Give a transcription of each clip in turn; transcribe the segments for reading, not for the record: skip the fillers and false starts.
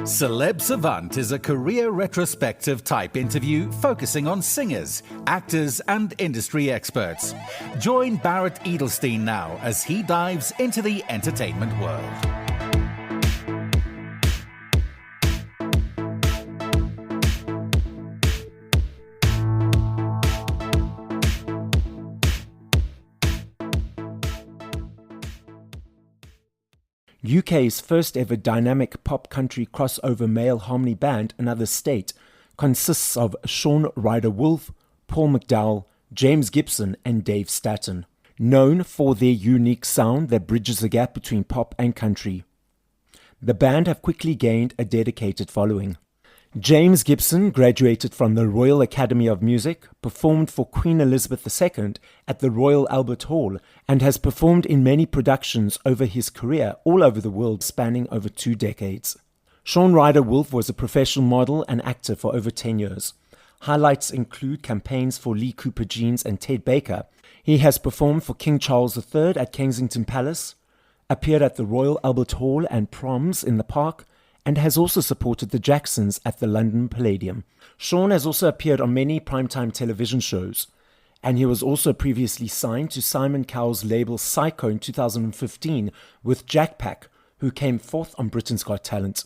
Celeb Savant is a career retrospective type interview focusing on singers, actors, and industry experts. Join Barrett Edelstein now as he dives into the entertainment world. UK's first ever dynamic pop country crossover male harmony band, Another State, consists of Sean Ryder Wolf, Paul McDowell, James Gibson, and Dave Staton. Known for their unique sound that bridges the gap between pop and country, the band have quickly gained a dedicated following. James Gibson graduated from the Royal Academy of Music, performed for Queen Elizabeth II at the Royal Albert Hall, and has performed in many productions over his career all over the world, spanning over 2 decades. Sean Ryder Wolf was a professional model and actor for over 10 years. Highlights include campaigns for Lee Cooper Jeans and Ted Baker. He has performed for King Charles III at Kensington Palace, appeared at the Royal Albert Hall and proms in the park, and has also supported the Jacksons at the London Palladium. Sean has also appeared on many primetime television shows, and he was also previously signed to Simon Cowell's label Psycho in 2015 with Jack Pack, who came fourth on Britain's Got Talent.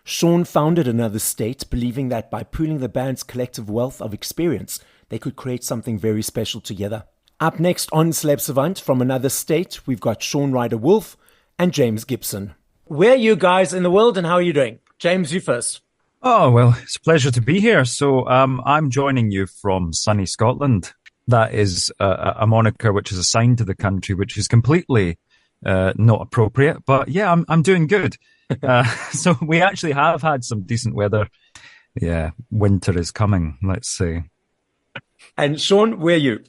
Sean founded Another State, believing that by pooling the band's collective wealth of experience, they could create something very special together. Up next on Celeb Savant from Another State, we've got Sean Ryder Wolf and James Gibson. Where are you guys in the world and how are you doing? James, you first. Oh, well, it's a pleasure to be here. So I'm joining you from sunny Scotland. That is a moniker which is assigned to the country, which is completely not appropriate. But yeah, I'm doing good. So we actually have had some decent weather. Yeah, winter is coming, let's say. And Sean, where are you?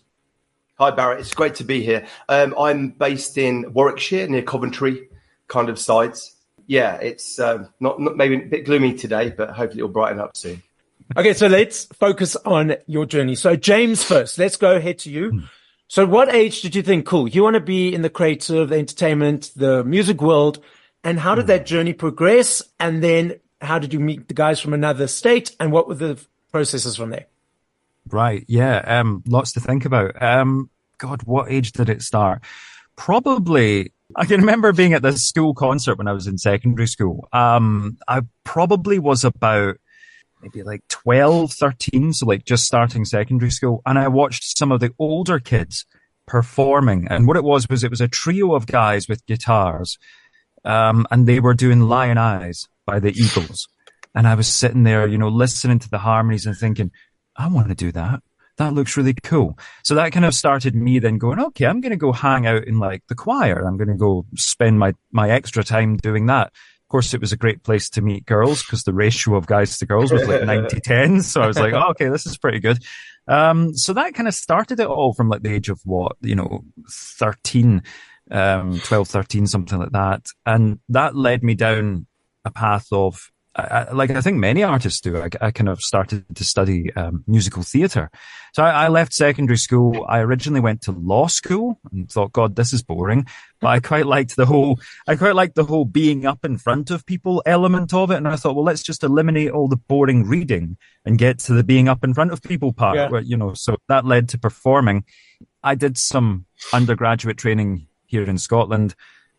Hi, Barrett. It's great to be here. I'm based in Warwickshire, near Coventry kind of sides. Yeah, it's not maybe a bit gloomy today, but hopefully it'll brighten up soon. Okay, so let's focus on your journey. So James first, let's go ahead to you. So what age did you think, cool, you want to be in the creative, the entertainment, the music world, and how did that journey progress? And then how did you meet the guys from Another State, and what were the processes from there? Right, yeah, lots to think about. God, what age did it start? Probably, I can remember being at this school concert when I was in secondary school. I probably was about maybe like 12, 13, so like just starting secondary school. And I watched some of the older kids performing. And what it was a trio of guys with guitars. And they were doing Lion Eyes by the Eagles. And I was sitting there, listening to the harmonies and thinking, I want to do that. That looks really cool. So that kind of started me then going, okay, I'm going to go hang out in like the choir. I'm going to go spend my extra time doing that. Of course, it was a great place to meet girls because the ratio of guys to girls was like 90-10. So I was like, oh, okay, this is pretty good. So that kind of started it all from like the age of 13, 12, 13, something like that. And that led me down a path of, I think many artists do. I kind of started to study musical theatre. So I left secondary school. I originally went to law school and thought, God, this is boring. But I quite liked the whole being up in front of people element of it. And I thought, well, let's just eliminate all the boring reading and get to the being up in front of people part. Yeah. Where, so that led to performing. I did some undergraduate training here in Scotland.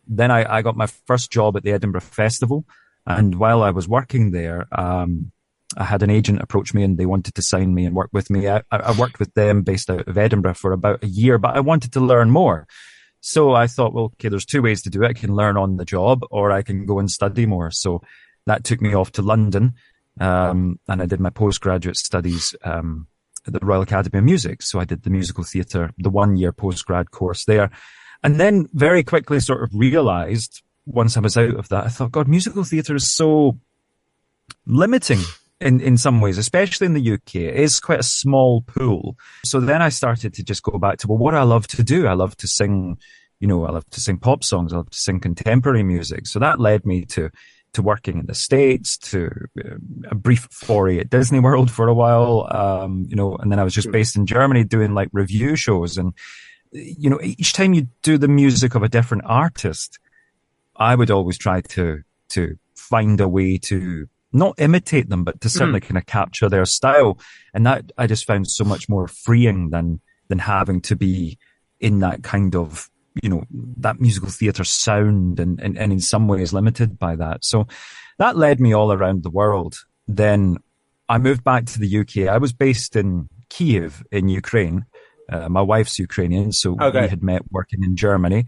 Then I got my first job at the Edinburgh Festival. And while I was working there, I had an agent approach me and they wanted to sign me and work with me. I worked with them based out of Edinburgh for about a year, but I wanted to learn more. So I thought, well, okay, there's 2 ways to do it. I can learn on the job or I can go and study more. So that took me off to London. And I did my postgraduate studies at the Royal Academy of Music. So I did the musical theatre, the 1-year postgrad course there. And then very quickly sort of realized, once I was out of that, I thought, God, musical theatre is so limiting in some ways, especially in the UK. It is quite a small pool. So then I started to just go back to, well, what I love to do. I love to sing, I love to sing pop songs. I love to sing contemporary music. So that led me to working in the States, to a brief foray at Disney World for a while, and then I was just based in Germany doing like review shows. And, each time you do the music of a different artist, I would always try to find a way to not imitate them, but to certainly kind of capture their style. And that I just found so much more freeing than having to be in that kind of, that musical theatre sound and in some ways limited by that. So that led me all around the world. Then I moved back to the UK. I was based in Kiev in Ukraine. My wife's Ukrainian, so we had met working in Germany.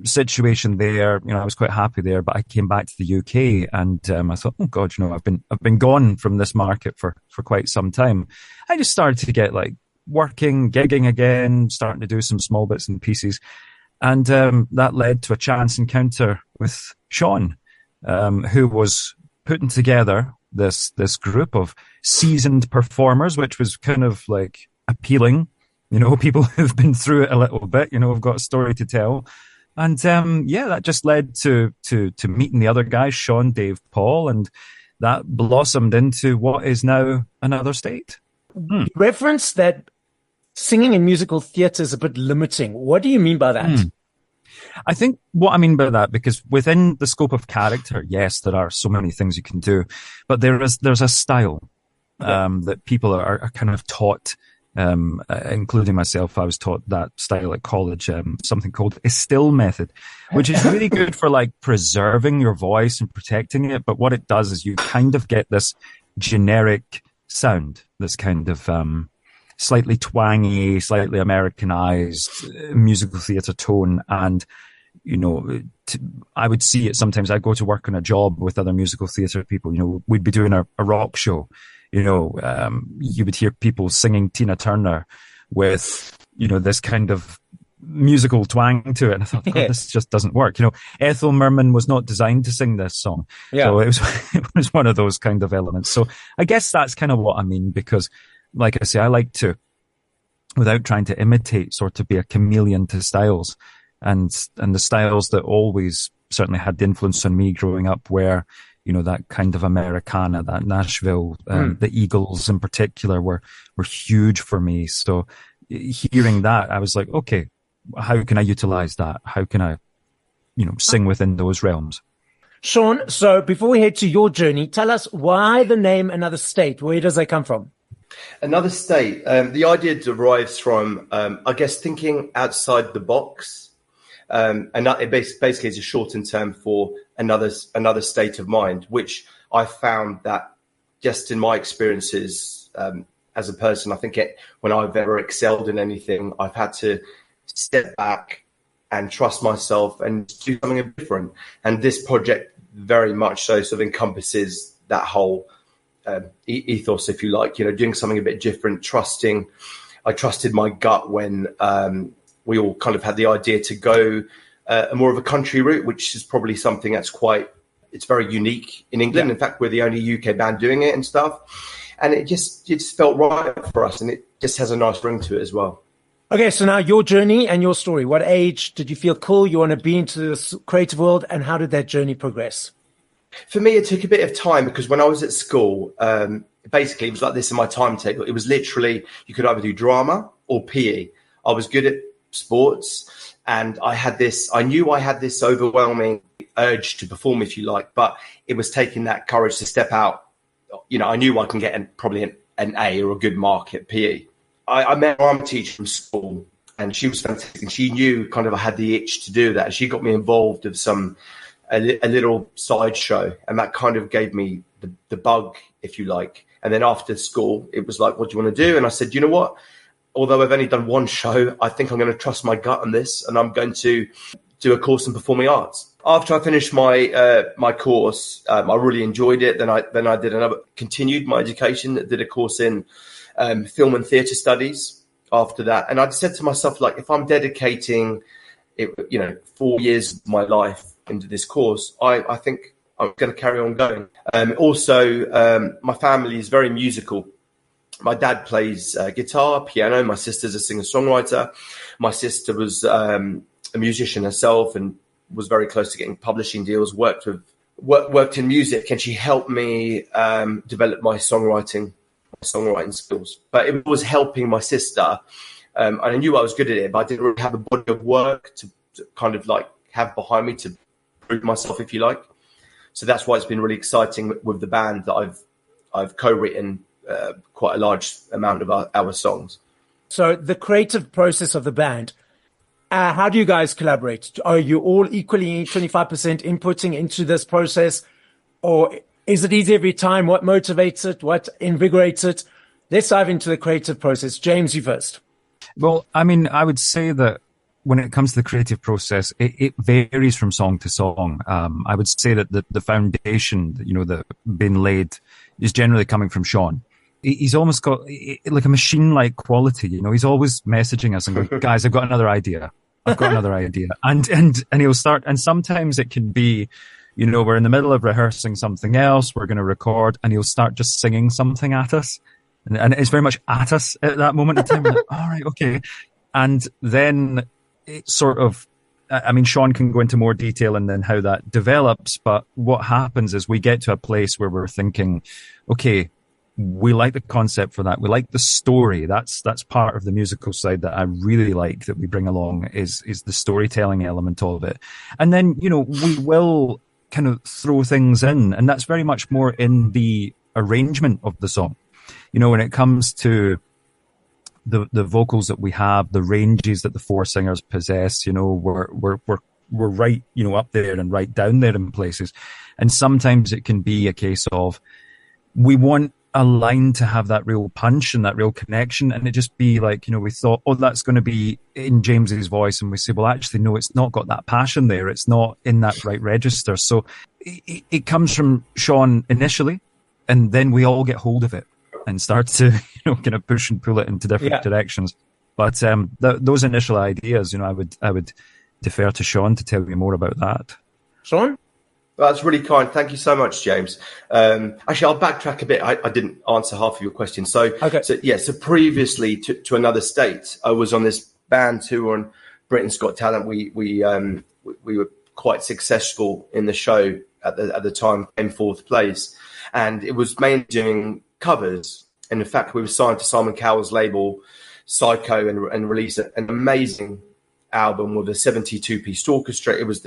Situation there, I was quite happy there, but I came back to the UK and I thought, oh God, I've been gone from this market for quite some time. I just started to get working, gigging again, starting to do some small bits and pieces. And that led to a chance encounter with Sean, who was putting together this group of seasoned performers, which was kind of appealing. People who've been through it a little bit, have got a story to tell. And that just led to meeting the other guys, Sean, Dave, Paul, and that blossomed into what is now Another State. You referenced that singing in musical theatre is a bit limiting. What do you mean by that? I think what I mean by that, because within the scope of character, yes, there are so many things you can do, but there's a style that people are kind of taught, including myself. I was taught that style at college, something called a still method, which is really good for preserving your voice and protecting it. But what it does is you kind of get this generic sound, this kind of slightly twangy, slightly Americanized musical theatre tone. And, I would see it sometimes. I'd go to work on a job with other musical theatre people. We'd be doing a rock show. You would hear people singing Tina Turner with, this kind of musical twang to it. And I thought, this just doesn't work. Ethel Merman was not designed to sing this song. Yeah. So it was one of those kind of elements. So I guess that's kind of what I mean, because like I say, I like to, without trying to imitate, sort of be a chameleon to styles, and the styles that always certainly had the influence on me growing up were, that kind of Americana, that Nashville, the Eagles in particular were huge for me. So hearing that, I was like, okay, how can I utilize that? How can I, sing within those realms? Sean, so before we head to your journey, tell us why the name Another State. Where does that come from? Another State. The idea derives from, I guess, thinking outside the box. And it basically is a shortened term for another state of mind, which I found that just in my experiences as a person, I think when I've ever excelled in anything, I've had to step back and trust myself and do something different. And this project very much so sort of encompasses that whole ethos, if you like, doing something a bit different, I trusted my gut when we all kind of had the idea to go more of a country route, which is probably something that's it's very unique in England. Yeah. In fact, we're the only UK band doing it and stuff. And it just felt right for us. And it just has a nice ring to it as well. Okay, so now your journey and your story. What age did you feel cool you want to be into this creative world, and how did that journey progress? For me, it took a bit of time, because when I was at school, basically it was like this in my timetable. It was literally, you could either do drama or PE. I was good at sports, and I knew I had this overwhelming urge to perform, if you like, but it was taking that courage to step out. I knew I can get probably an A or a good mark at PE. I met my teacher from school, and she was fantastic. And she knew kind of I had the itch to do that. She got me involved with a little sideshow, and that kind of gave me the bug, if you like. And then after school, it was like, what do you want to do? And I said, you know what? Although I've only done one show, I think I'm going to trust my gut on this, and I'm going to do a course in performing arts. After I finished my course, I really enjoyed it. Then I continued my education, did a course in film and theatre studies after that. And I said to myself, if I'm dedicating 4 years of my life into this course, I think I'm going to carry on going. Also, my family is very musical. My dad plays guitar, piano. My sister's a singer-songwriter. My sister was a musician herself and was very close to getting publishing deals, worked in music, and she helped me develop my songwriting skills. But it was helping my sister, and I knew I was good at it, but I didn't really have a body of work to kind of have behind me to prove myself, if you like. So that's why it's been really exciting with the band that I've co-written quite a large amount of our songs. So the creative process of the band, how do you guys collaborate? Are you all equally 25% inputting into this process, or is it easy every time? What motivates it? What invigorates it? Let's dive into the creative process. James, you first. Well, I mean, I would say that when it comes to the creative process, it varies from song to song. I would say that the foundation, that been laid is generally coming from Sean. He's almost got like a machine-like quality. He's always messaging us and going, guys, I've got another idea. I've got another idea. And he'll start, and sometimes it can be, we're in the middle of rehearsing something else, we're going to record, and he'll start just singing something at us. And it's very much at us at that moment in time. We're like, all right, okay. And then it sort of, Sean can go into more detail and then how that develops. But what happens is we get to a place where we're thinking, okay, we like the concept for that. We like the story. That's part of the musical side that I really like that we bring along is the storytelling element of it. And then, we will kind of throw things in, and that's very much more in the arrangement of the song. When it comes to the vocals that we have, the ranges that the four singers possess, we're right, up there and right down there in places. And sometimes it can be a case of we want a line to have that real punch and that real connection, and it just be like, we thought, oh, that's going to be in James's voice, and we say, well, actually, no, it's not got that passion there. It's not in that right register. So it comes from Sean initially, and then we all get hold of it and start to, kind of push and pull it into different directions. But those initial ideas, I would defer to Sean to tell you more about that. Sean? Well, that's really kind. Thank you so much, James. Actually, I'll backtrack a bit. I didn't answer half of your question. So previously to another state, I was on this band tour on Britain's Got Talent. We were quite successful in the show at the time, came fourth place, and it was mainly doing covers. And in fact, we were signed to Simon Cowell's label, Psycho, and released an amazing album with a 72-piece orchestra. It was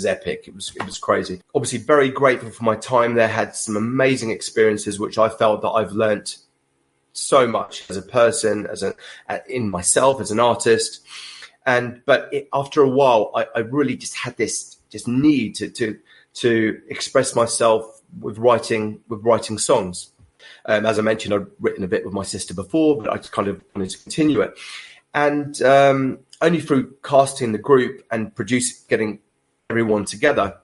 epic. It was crazy. Obviously, very grateful for my time there. Had some amazing experiences, which I felt that I've learnt so much as a person, in myself as an artist. But after a while, I really just had this need to express myself with writing songs. As I mentioned, I'd written a bit with my sister before, but I just kind of wanted to continue it. And only through casting the group and getting everyone together,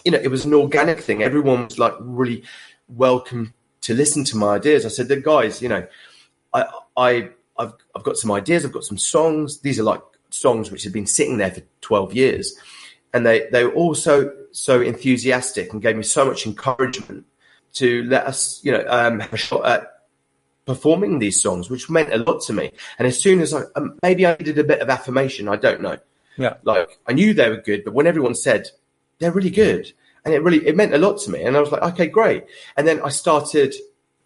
it was an organic thing. Everyone was like really welcome to listen to my ideas. I said, guys, I've got some ideas. I've got some songs. These are like songs which have been sitting there for 12 years. And they were also so enthusiastic and gave me so much encouragement to let us, have a shot at performing these songs, which meant a lot to me. And as soon as maybe I needed a bit of affirmation, I don't know. Yeah. Like I knew they were good, but when everyone said they're really good, and it meant a lot to me. And I was like, okay, great. And then I started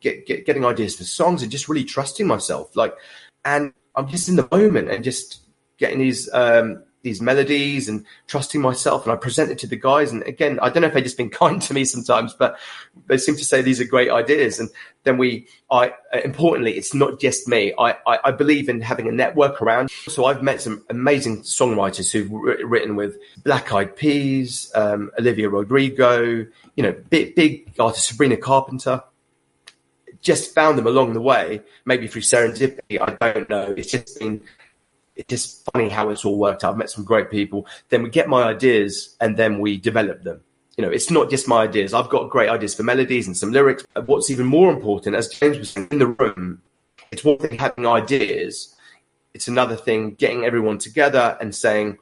getting ideas for songs and just really trusting myself. And I'm just in the moment and just getting these melodies and trusting myself. And I present it to the guys. And again, I don't know if they've just been kind to me sometimes, but they seem to say these are great ideas. And then importantly, it's not just me. I believe in having a network around. So I've met some amazing songwriters who've written with Black Eyed Peas, Olivia Rodrigo, big artists, Sabrina Carpenter. Just found them along the way, maybe through serendipity. I don't know. It's just funny how it's all worked out. I've met some great people. Then we get my ideas and then we develop them. It's not just my ideas. I've got great ideas for melodies and some lyrics. What's even more important, as James was saying, in the room, it's one thing having ideas. It's another thing getting everyone together and saying,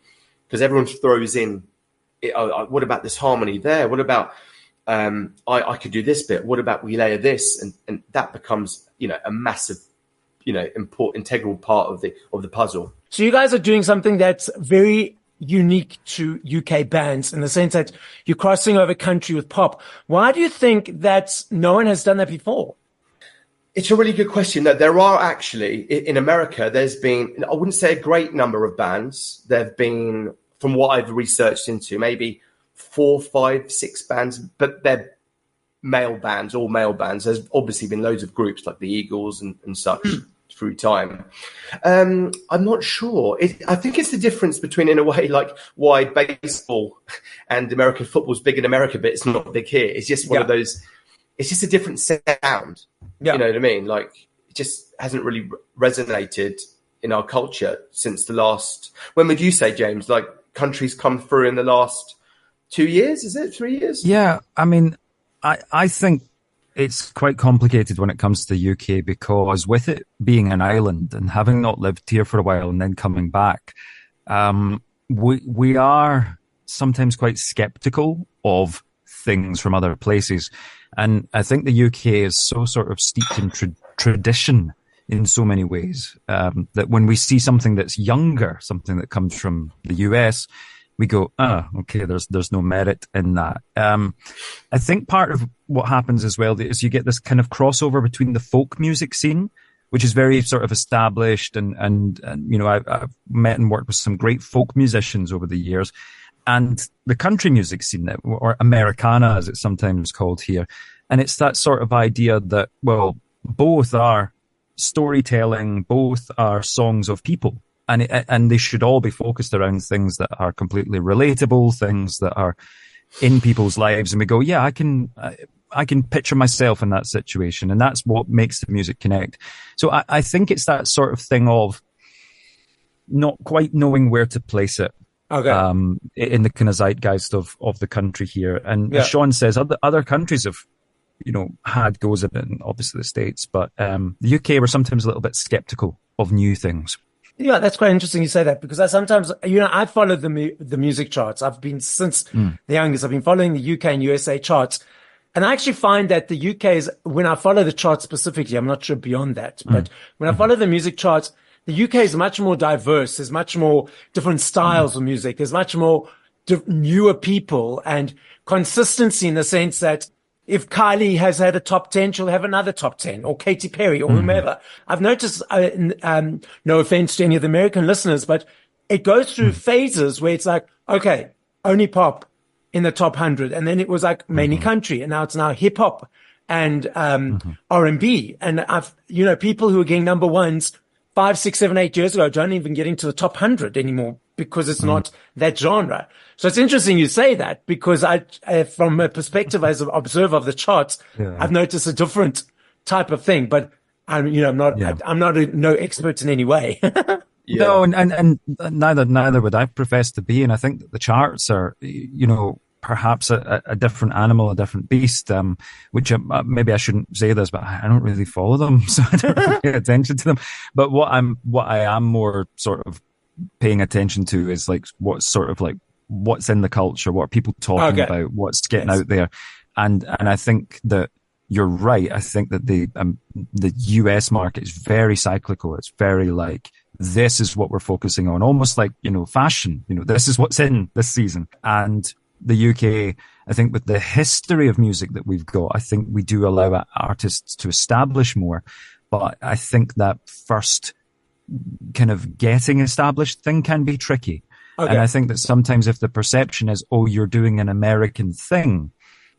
because everyone throws in, what about this harmony there? What about, I could do this bit. What about we layer this? And that becomes, a massive, integral part of the puzzle. So you guys are doing something that's very unique to UK bands in the sense that you're crossing over country with pop. Why do you think that no one has done that before? It's a really good question. There are actually, in America, there's been, I wouldn't say a great number of bands. There have been, from what I've researched into, maybe 4, 5, 6 bands, but they're male bands, all male bands. There's obviously been loads of groups like the Eagles and such through time. I'm not sure. I think it's the difference between, in a way, like why baseball and American football is big in America, but it's not big here. It's just one of those. It's just a different sound. Yeah. You know what I mean? Like, it just hasn't really resonated in our culture since the last. When would you say, James? Like, countries come through in the last 2 years? Is it 3 years? Yeah, I mean, I think it's quite complicated when it comes to the UK, because with it being an island and having not lived here for a while and then coming back, we are sometimes quite skeptical of things from other places. And I think the UK is so sort of steeped in tradition in so many ways, that when we see something that's younger, something that comes from the US, we go, okay, there's no merit in that. I think part of what happens as well is you get this kind of crossover between the folk music scene, which is very sort of established, and you know, I've met and worked with some great folk musicians over the years, and the country music scene, or Americana as it's sometimes called here. And it's that sort of idea that, well, both are storytelling, both are songs of people. And they should all be focused around things that are completely relatable, things that are in people's lives. And we go, yeah, I can picture myself in that situation. And that's what makes the music connect. So I think it's that sort of thing of not quite knowing where to place it. Okay. In the kind of zeitgeist of the country here. And as Sean says, other countries have, you know, had goes at it, and obviously the States, but the UK were sometimes a little bit skeptical of new things. Yeah, that's quite interesting you say that, because I sometimes, you know, I followed the music charts. I've been, since the youngest, I've been following the UK and USA charts. And I actually find that the UK is, when I follow the charts specifically, I'm not sure beyond that, but when I follow the music charts, the UK is much more diverse. There's much more different styles of music. There's much more newer people and consistency, in the sense that if Kylie has had a top 10, she'll have another top 10, or Katy Perry, or whomever. I've noticed, no offense to any of the American listeners, but it goes through phases where it's like, okay, only pop in the top 100. And then it was like mainly country. And now it's hip hop and R&B. And you know, people who are getting number ones 5, 6, 7, 8 years ago don't even get into the top 100 anymore, because it's not that genre. So it's interesting you say that, because I from a perspective as an observer of the charts, I've noticed a different type of thing. But I'm not no expert in any way. No, and neither would I profess to be. And I think that the charts are, you know, perhaps a different animal, a different beast, which maybe I shouldn't say this, but I don't really follow them, so I don't really pay attention to them. But what I am more sort of paying attention to is like what's in the culture, what are people talking about, what's getting out there. And I think that you're right. I think that the US market is very cyclical. It's very like, this is what we're focusing on, almost like, you know, fashion, you know, this is what's in this season. And the UK, I think with the history of music that we've got, I think we do allow artists to establish more. But I think that first kind of getting established thing can be tricky. Okay. And I think that sometimes if the perception is, oh, you're doing an American thing,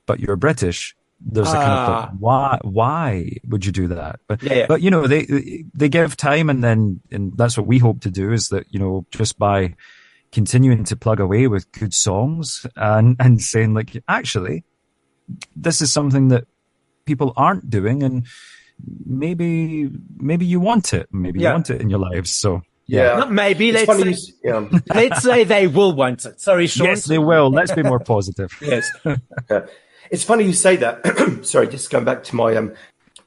but you're British, there's a kind of like, why would you do that? But you know, they give time, and that's what we hope to do, is that, you know, just by continuing to plug away with good songs and saying like, actually, this is something that people aren't doing, and maybe you want it. Maybe you want it in your lives. So not maybe. Let's say they will want it. Sorry, Sean. Yes, they will. Let's be more positive. Yes. It's funny you say that. Sorry, just going back to my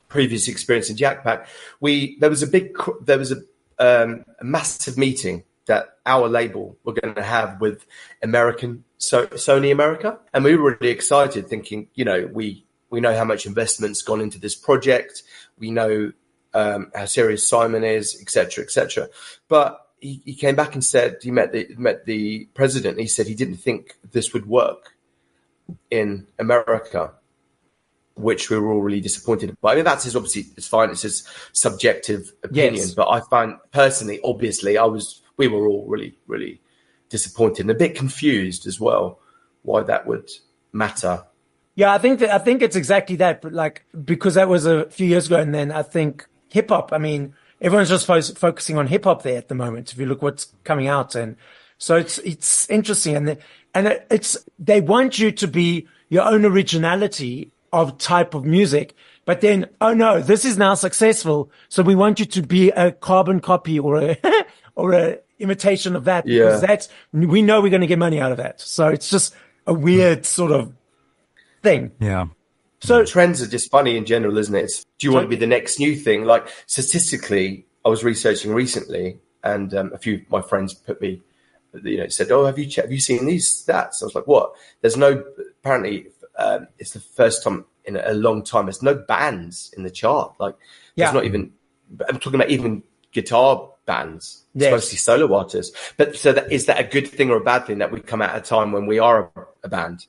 previous experience in Jackpack. There was a massive meeting that our label were going to have with Sony America, and we were really excited, thinking, you know, we know how much investment's gone into this project. We know how serious Simon is, etc., etc. But he came back and said he met the president. He said he didn't think this would work in America, which we were all really disappointed by. I mean, that's obviously, it's fine. It's his subjective opinion. Yes. But I found personally, obviously, we were all really, really disappointed and a bit confused as well why that would matter. Yeah, I think it's exactly that. But like, because that was a few years ago, and then I think hip hop. I mean, everyone's just focusing on hip hop there at the moment. If you look what's coming out, and so it's interesting, and they want you to be your own originality of type of music, but then, oh no, this is now successful, so we want you to be a carbon copy or a imitation of that, because we know we're going to get money out of that. So it's just a weird sort of thing. Yeah. So trends are just funny in general, isn't it? Do you want to be the next new thing? Like statistically, I was researching recently, and a few of my friends said, "Oh, have you seen these stats?" I was like, "What?" There's no, apparently, it's the first time in a long time. There's no bands in the chart. Like, there's not even. I'm talking about even guitar bands. It's mostly solo artists. But so is that a good thing or a bad thing that we come at a time when we are a band?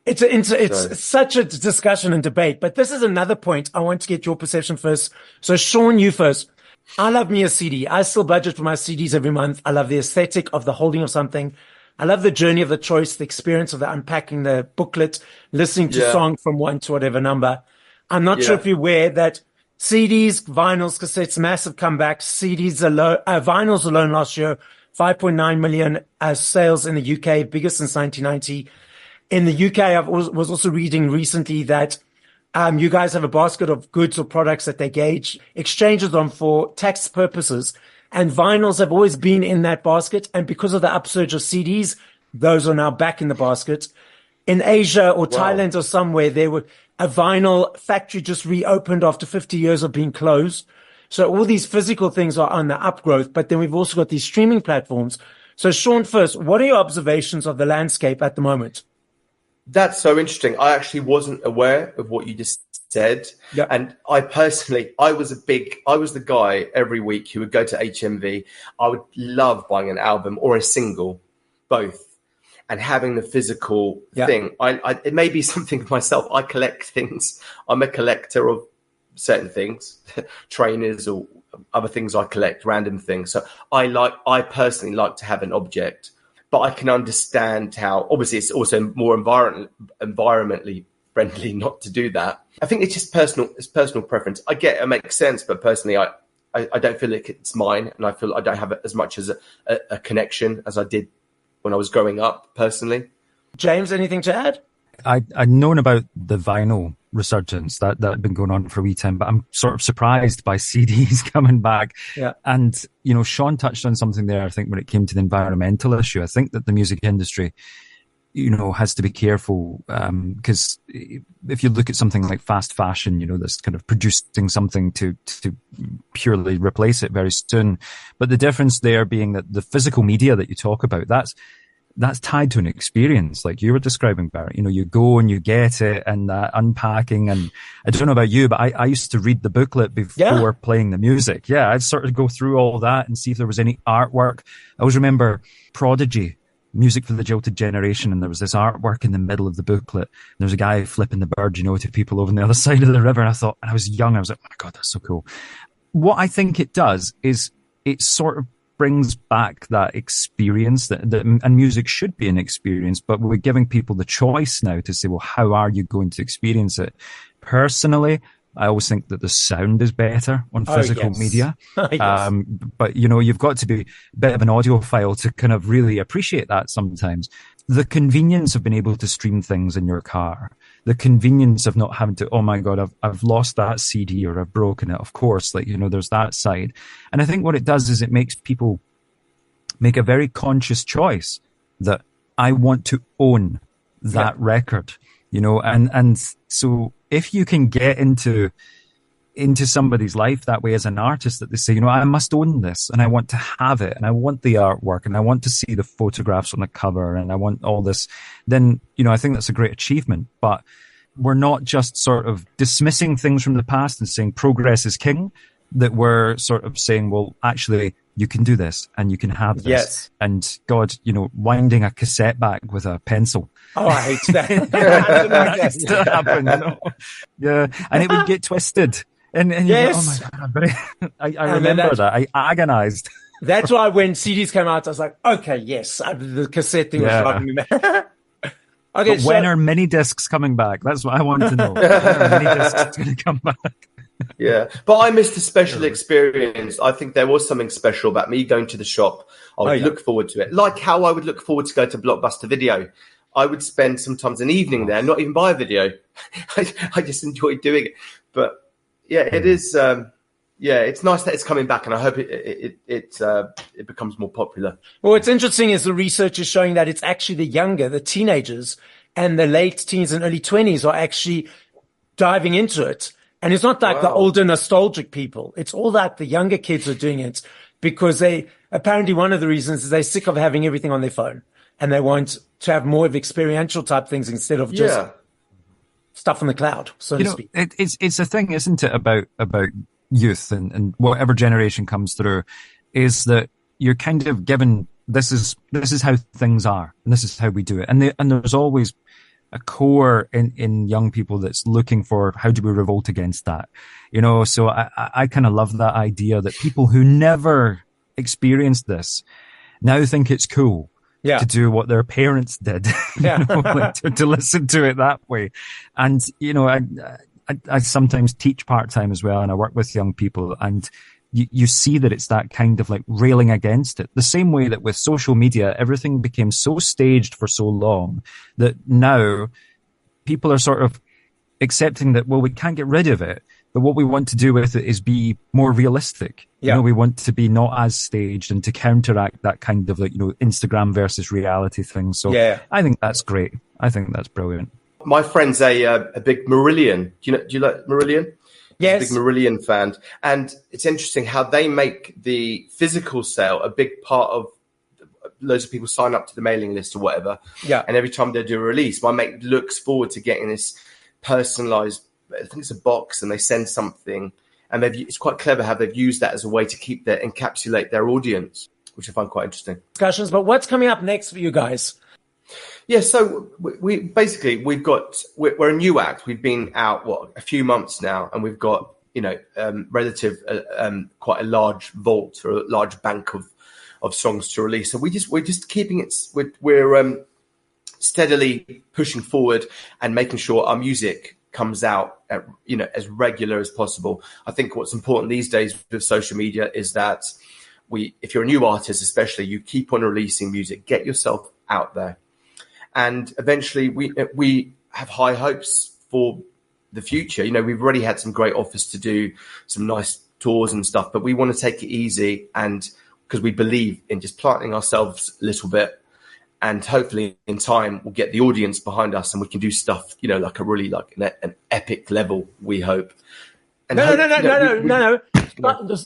It's such a discussion and debate, but this is another point. I want to get your perception first. So Sean, you first. I love me a CD. I still budget for my CDs every month. I love the aesthetic of the holding of something. I love the journey of the choice, the experience of the unpacking the booklet, listening to song from 1 to whatever number. I'm not sure if you're aware that CDs, vinyls, cassettes, massive comeback. CDs alone, vinyls alone last year, 5.9 million sales in the UK, biggest since 1990. In the UK, I was also reading recently that you guys have a basket of goods or products that they exchanges on for tax purposes. And vinyls have always been in that basket. And because of the upsurge of CDs, those are now back in the basket. In Asia or Thailand or somewhere, a vinyl factory just reopened after 50 years of being closed. So all these physical things are on the upgrowth. But then we've also got these streaming platforms. So Sean, first, what are your observations of the landscape at the moment? That's so interesting. I actually wasn't aware of what you just said. Yeah. And I was the guy every week who would go to HMV. I would love buying an album or a single, both, and having the physical thing. It may be something myself. I collect things. I'm a collector of certain things, trainers or other things I collect, random things. So I personally like to have an object. But I can understand how, obviously, it's also more environmentally friendly not to do that. I think it's just personal preference. I get it makes sense, but personally, I don't feel like it's mine, and I feel I don't have as much as a connection as I did when I was growing up, personally. James, anything to add? I'd known about the vinyl resurgence that had been going on for a wee time, but I'm sort of surprised by CDs coming back. Yeah. And, Sean touched on something there, I think, when it came to the environmental issue. I think that the music industry, has to be careful, because if you look at something like fast fashion, that's kind of producing something to purely replace it very soon. But the difference there being that the physical media that you talk about, that's tied to an experience, like you were describing, Barrett. You go and you get it, and unpacking. And I don't know about you, but I used to read the booklet before playing the music. Yeah, I'd sort of go through all that and see if there was any artwork. I always remember Prodigy, Music for the Jilted Generation, and there was this artwork in the middle of the booklet. And there was a guy flipping the bird, to people over on the other side of the river. And I was young. I was like, oh my God, that's so cool. What I think it does is it sort of brings back that experience and music should be an experience, but we're giving people the choice now to say, well, how are you going to experience it? Personally, I always think that the sound is better on physical media. But, you've got to be a bit of an audiophile to kind of really appreciate that sometimes. The convenience of being able to stream things in your car, the convenience of not having to, oh my God, I've lost that CD or I've broken it. Of course, there's that side. And I think what it does is it makes people make a very conscious choice that I want to own that record, and so if you can get into somebody's life that way as an artist, that they say, I must own this and I want to have it and I want the artwork and I want to see the photographs on the cover and I want all this, then, I think that's a great achievement. But we're not just sort of dismissing things from the past and saying progress is king, that we're sort of saying, well, actually, you can do this and you can have this. Yes. And God, winding a cassette back with a pencil. Oh, I hate that. That used to happen, Yeah. And it would get twisted. And yes. Like, oh my God, I remember that. I agonized. That's why when CDs came out, I was like, okay, yes, the cassette thing was driving me mad. Okay, But when are mini discs coming back? That's what I want to know. When are mini discs going to come back? Yeah, but I missed the special experience. I think there was something special about me going to the shop. I would look forward to it, like how I would look forward to go to Blockbuster Video. I would spend sometimes an evening there, not even buy a video. I just enjoy doing it. But yeah, it is. It's nice that it's coming back, and I hope it becomes more popular. Well, what's interesting is the research is showing that it's actually the teenagers and the late teens and early 20s are actually diving into it. And it's not like the older nostalgic people. It's all that the younger kids are doing it because apparently one of the reasons is they're sick of having everything on their phone and they want to have more of experiential type things instead of just stuff in the cloud, so to speak. It's a thing, isn't it, about youth and whatever generation comes through, is that you're kind of given this is how things are and this is how we do it. And there's always a core in young people that's looking for how do we revolt against that, so I kind of love that idea that people who never experienced this now think it's cool to do what their parents did, to listen to it that way. And I sometimes teach part-time as well, and I work with young people, and you see that it's that kind of like railing against it. The same way that with social media, everything became so staged for so long that now people are sort of accepting that, well, we can't get rid of it, but what we want to do with it is be more realistic. We want to be not as staged and to counteract that kind of like, Instagram versus reality thing. So I think that's great. I think that's brilliant. My friend's a big Marillion. Do you like Marillion? Yes. Big Marillion fan. And it's interesting how they make the physical sale a big part of loads of people sign up to the mailing list or whatever. Yeah. And every time they do a release, my mate looks forward to getting this personalized, I think it's a box, and they send something. And it's quite clever how they've used that as a way to encapsulate their audience, which I find quite interesting. Discussions, but what's coming up next for you guys? Yeah, so we're a new act. We've been out a few months now, and we've got quite a large vault or a large bank of songs to release. So we're just keeping it. We're steadily pushing forward and making sure our music comes out as regular as possible. I think what's important these days with social media is that if you're a new artist, especially, you keep on releasing music, get yourself out there. And eventually we have high hopes for the future. We've already had some great offers to do some nice tours and stuff, but we want to take it easy, and because we believe in just planting ourselves a little bit, and hopefully in time we'll get the audience behind us and we can do stuff, like a really an epic level, we hope. And No.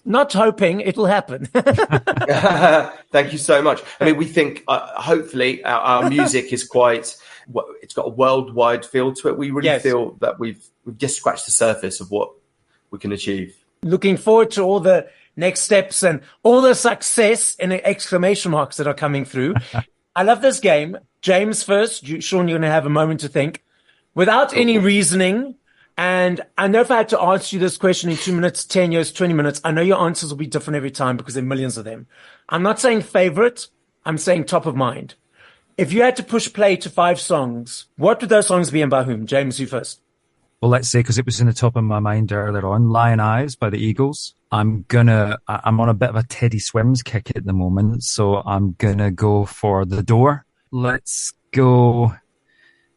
Not hoping it'll happen. Thank you so much. I mean, we think hopefully our music is it's got a worldwide feel to it. We really feel that we've just scratched the surface of what we can achieve. Looking forward to all the next steps and all the success in exclamation marks that are coming through. I love this game. James first. Sean, you're going to have a moment to think. Without any reasoning, and I know if I had to ask you this question in 2 minutes, 10 years, 20 minutes, I know your answers will be different every time because there are millions of them. I'm not saying favorite. I'm saying top of mind. If you had to push play to 5 songs, what would those songs be and by whom? James, you first. Well, let's say, because it was in the top of my mind earlier on, Lion Eyes by the Eagles. I'm on a bit of a Teddy Swims kick at the moment, so I'm going to go for The Door. Let's go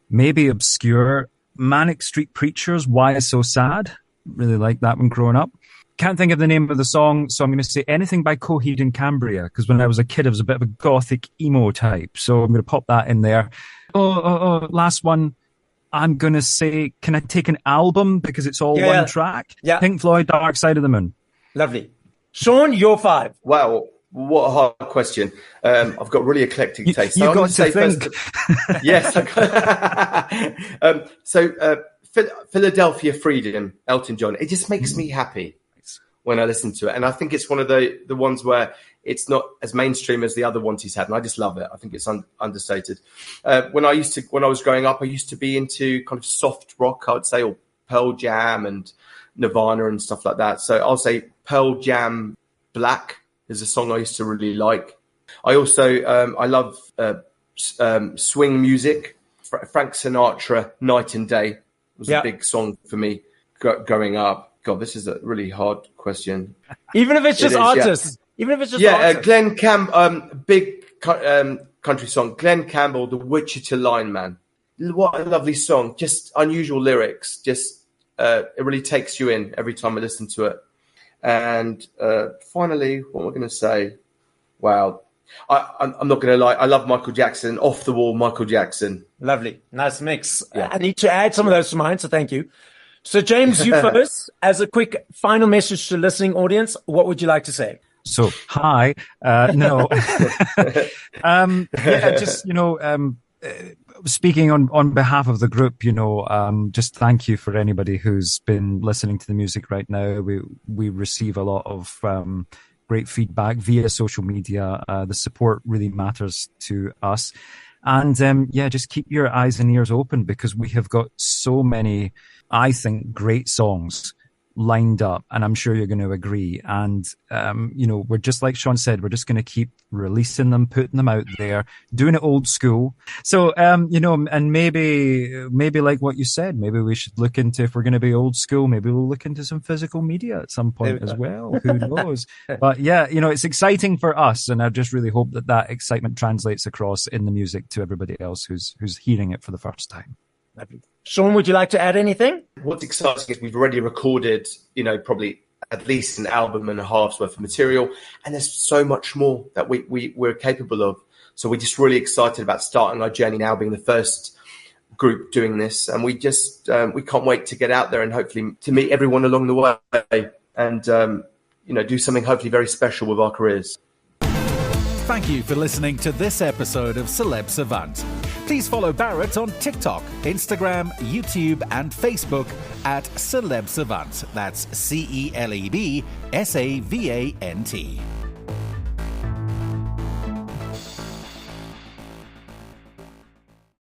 maybe obscure. Manic Street Preachers, Why So Sad? Really like that one growing up. Can't think of the name of the song, so I'm going to say anything by Coheed and Cambria, because when I was a kid, I was a bit of a gothic emo type, so I'm going to pop that in there. Last one. I'm going to say, can I take an album because it's all one track? Yeah. Pink Floyd, Dark Side of the Moon. Lovely. Sean, your 5. Wow, what a hard question. I've got really eclectic taste. You've got to think. Yes. Philadelphia Freedom, Elton John. It just makes me happy when I listen to it. And I think it's one of the ones where it's not as mainstream as the other ones he's had. And I just love it. I think it's understated. When I was growing up, I used to be into kind of soft rock, I would say, or Pearl Jam and Nirvana and stuff like that. So I'll say Pearl Jam Black is a song I used to really like. I also, I love swing music. Frank Sinatra, Night and Day was a big song for me growing up. God, this is a really hard question. Even if it's just artists. Even if it's just artists. Glenn Campbell, big country song. Glenn Campbell, The Wichita Lineman. What a lovely song. Just unusual lyrics. Just it really takes you in every time I listen to it. And finally, what am I going to say? Wow. I'm not going to lie. I love Michael Jackson. Off the wall, Michael Jackson. Lovely. Nice mix. Yeah. I need to add some of those to mine, so thank you. So, James, you first. As a quick final message to the listening audience, what would you like to say? So, hi. No. Just, speaking on behalf of the group, just thank you for anybody who's been listening to the music right now. We receive a lot of great feedback via social media. The support really matters to us. And just keep your eyes and ears open, because we have got so many, I think, great songs lined up, and I'm sure you're going to agree. And we're just, like Sean said, we're just going to keep releasing them, putting them out there, doing it old school. So and maybe like what you said, maybe we should look into, if we're going to be old school, maybe we'll look into some physical media at some point as well. Who knows? But it's exciting for us, and I just really hope that excitement translates across in the music to everybody else who's hearing it for the first time. Sean, would you like to add anything? What's exciting is we've already recorded, probably at least an album and a half's worth of material, and there's so much more that we're capable of. So we're just really excited about starting our journey now, being the first group doing this, and we just we can't wait to get out there and hopefully to meet everyone along the way, and do something hopefully very special with our careers. Thank you for listening to this episode of Celeb Savant. Please follow Barrett on TikTok, Instagram, YouTube, and Facebook at Celeb Savant. That's CelebSavant.